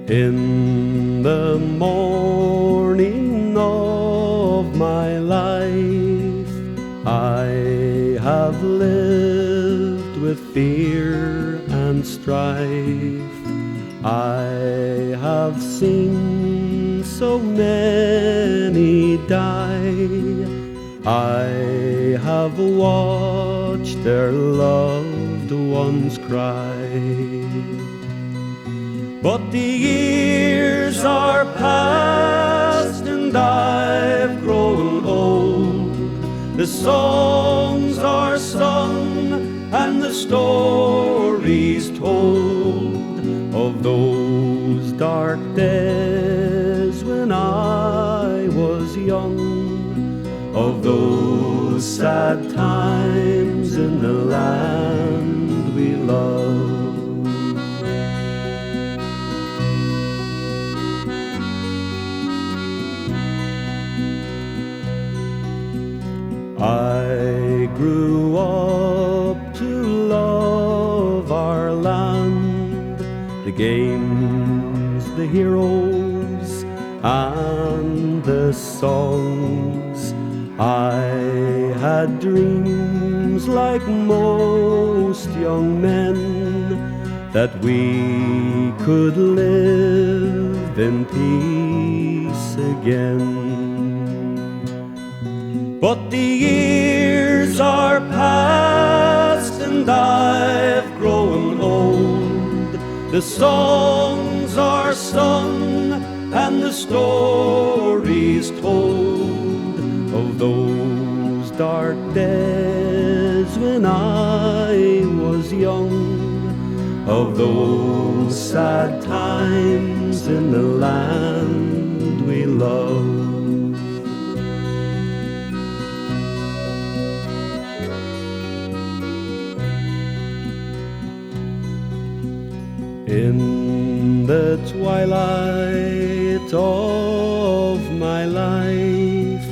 In the morning of my life, I have lived with fear and strife. I have seen so many die. I have watched their loved ones cry. But the years are past and I've grown old. The songs are sung and the stories told of those dark days when I was young, of those sad times in the land we love. I grew up to love our land, the games, the heroes, and the songs. I had dreams like most young men, that we could live in peace again. But the years are past and I've grown old. The songs are sung and the stories told of those dark days when I was young, of those sad times in the land we love. In the twilight of my life,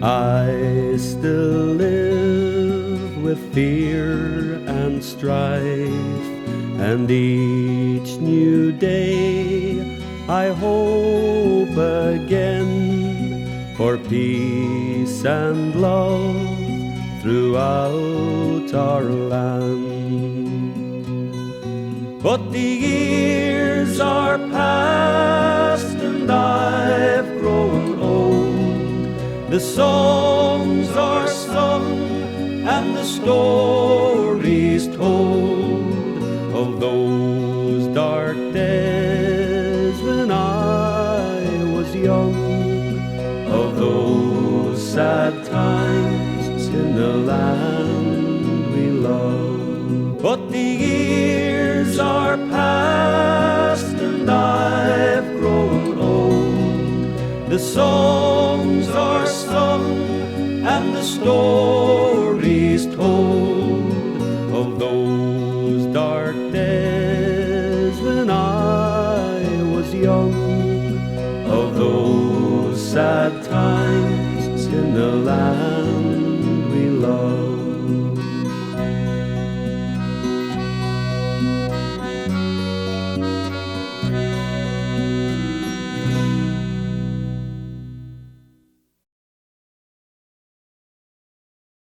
I still live with fear and strife, and each new day I hope again for peace and love throughout our land. But the years are past and I've grown old. The songs are sung and the stories told of those dark days when I was young, of those sad times in the land we love. But the years are past and I've grown old. The songs are sung and the stories told of those dark days when I was young, of those sad times in the land we love.